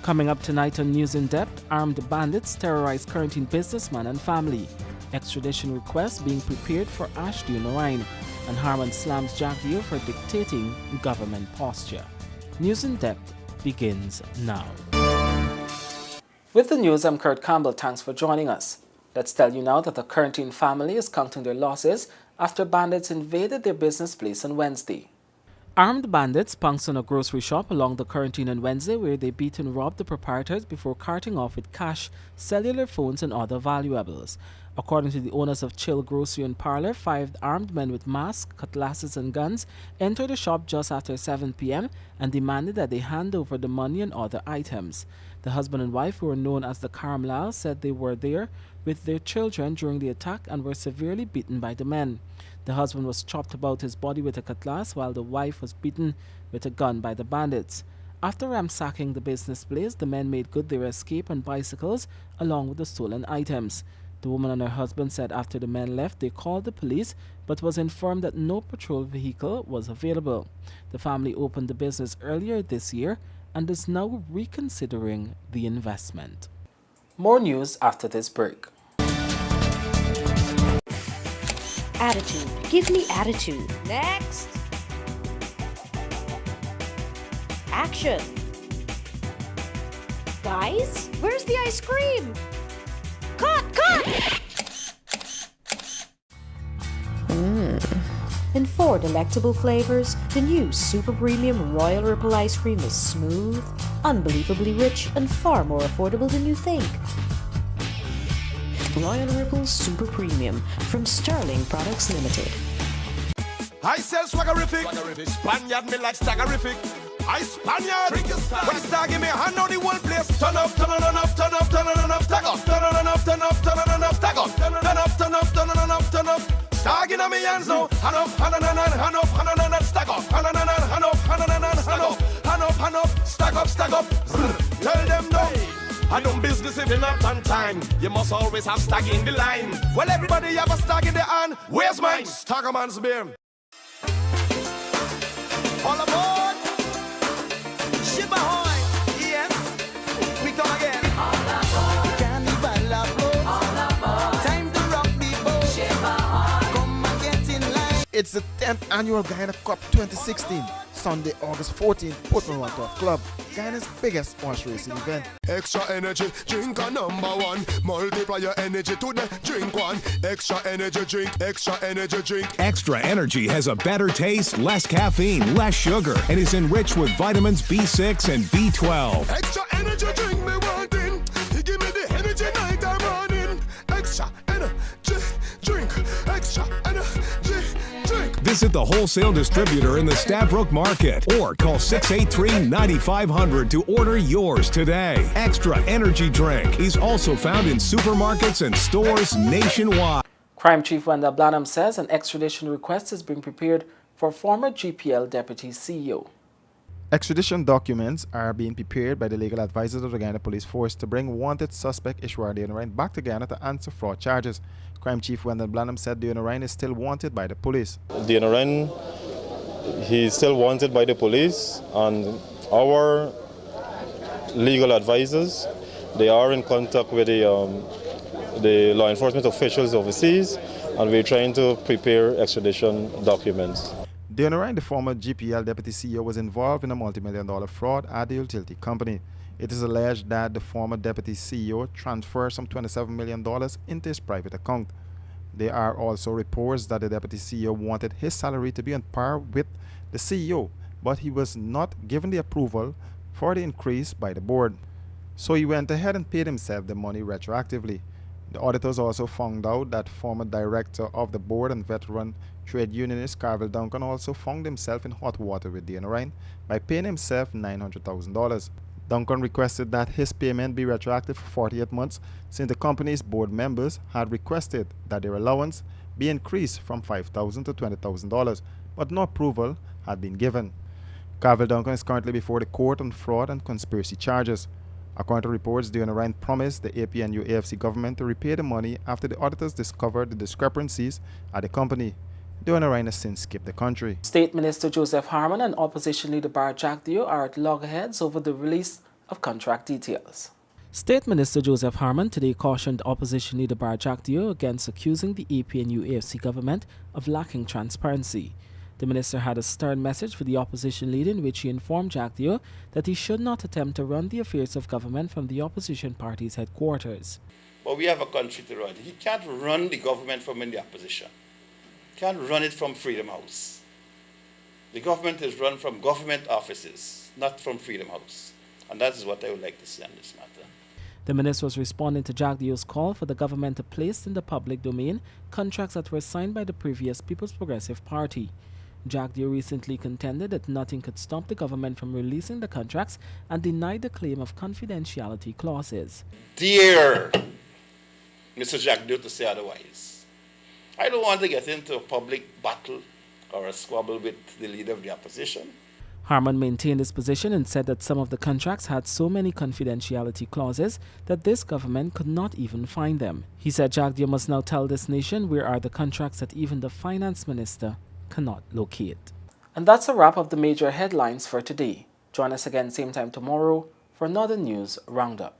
Coming up tonight on News in Depth, armed bandits terrorize Corentyne businessman and family. Extradition request being prepared for Ashby Norine. And Harman slams Jack Deere for dictating government posture. News in Depth begins now. With the news, I'm Kurt Campbell. Thanks for joining us. Let's tell you now that the Corentyne family is counting their losses after bandits invaded their business place on Wednesday. Armed bandits pounced on a grocery shop along the Corentyne on Wednesday where they beat and robbed the proprietors before carting off with cash, cellular phones and other valuables. According to the owners of Chill Grocery and Parlor, 5 armed men with masks, cutlasses and guns entered the shop just after 7 p.m. and demanded that they hand over the money and other items. The husband and wife, who were known as the Carmlals, said they were there with their children during the attack and were severely beaten by the men. The husband was chopped about his body with a cutlass while the wife was beaten with a gun by the bandits. After ransacking the business place, the men made good their escape on bicycles along with the stolen items. The woman and her husband said after the men left, they called the police but was informed that no patrol vehicle was available. The family opened the business earlier this year and is now reconsidering the investment. More news after this break. Attitude. Give me attitude. Next. Action. Guys, where's the ice cream? Cut! In 4 delectable flavors, the new Super Premium Royal Ripple ice cream is smooth, unbelievably rich, and far more affordable than you think. Royal Ripple Super Premium from Sterling Products Limited. I sell swaggerific. Spaniard me like staggerific. I Spaniard. When it's give me a hand on the one place. Turn up, turn on up, turn up, turn on up, stack up, turn on up, turn up, turn on up, stack up, turn up, turn up, turn on up, turn up. Stagging on me hands now. Hand up, hand up, stack up, hand up, hand up, hand up, stack up. Tell them no. I don't business if you're not on time. You must always have stag in the line. Well, everybody have a stag in the hand. Where's mine? Staggerman's beer. All aboard. Ship ahoy. Yes. We come again. All aboard. Carnival approach. All aboard. Time to rock the boat. Ship ahoy. Come and get in line. It's the 10th annual Guyana Cup 2016. Sunday, August 14th, Portland Wantagh Club, Guyana's biggest horse racing event. Extra energy, drink a number 1. Multiply your energy to the drink one. Extra energy drink, extra energy drink. Extra Energy has a better taste, less caffeine, less sugar, and is enriched with vitamins B6 and B12. Extra energy drink me wanting. You give me the energy night and morning. Extra energy drink, extra energy drink. Visit the wholesale distributor in the Stabrook Market or call 683-9500 to order yours today. Extra Energy Drink is also found in supermarkets and stores nationwide. Crime Chief Wendell Blanham says an extradition request is being prepared for former GPL Deputy CEO. Extradition documents are being prepared by the legal advisors of the Guyana Police Force to bring wanted suspect Ishwar Deonarine back to Guyana to answer fraud charges. Crime Chief Wendell Blanham said Deonarine is still wanted by the police. Deonarine, he's still wanted by the police, and our legal advisors, they are in contact with the law enforcement officials overseas, and we're trying to prepare extradition documents. Deonarine, the former GPL Deputy CEO, was involved in a multi-million-dollar fraud at the utility company. It is alleged that the former Deputy CEO transferred some $27 million into his private account. There are also reports that the Deputy CEO wanted his salary to be on par with the CEO, but he was not given the approval for the increase by the board. So he went ahead and paid himself the money retroactively. The auditors also found out that former director of the board and veteran trade unionist Carvel Duncan also found himself in hot water with Deonarine by paying himself $900,000. Duncan requested that his payment be retroactive for 48 months since the company's board members had requested that their allowance be increased from $5,000 to $20,000, but no approval had been given. Carvel Duncan is currently before the court on fraud and conspiracy charges. According to reports, Deonarine promised the APNU AFC government to repay the money after the auditors discovered the discrepancies at the company. Deonarine has since skipped the country. State Minister Joseph Harman and Opposition Leader Bar Jack Deere are at loggerheads over the release of contract details. State Minister Joseph Harmon today cautioned opposition leader Bar Jack Dio against accusing the APNU-AFC government of lacking transparency. The minister had a stern message for the opposition leader in which he informed Jack Dio that he should not attempt to run the affairs of government from the opposition party's headquarters. But we have a country to run. He can't run the government from in the opposition. He can't run it from Freedom House. The government is run from government offices, not from Freedom House. And that is what I would like to see on this matter. The minister was responding to Jack Dio's call for the government to place in the public domain contracts that were signed by the previous People's Progressive Party. Jack Dio recently contended that nothing could stop the government from releasing the contracts and denied the claim of confidentiality clauses. Dear Mr. Jack Dio to say otherwise. I don't want to get into a public battle or a squabble with the leader of the opposition. Harmon maintained his position and said that some of the contracts had so many confidentiality clauses that this government could not even find them. He said Jack Dio must now tell this nation where are the contracts that even the finance minister cannot locate. And that's a wrap of the major headlines for today. Join us again same time tomorrow for another news roundup.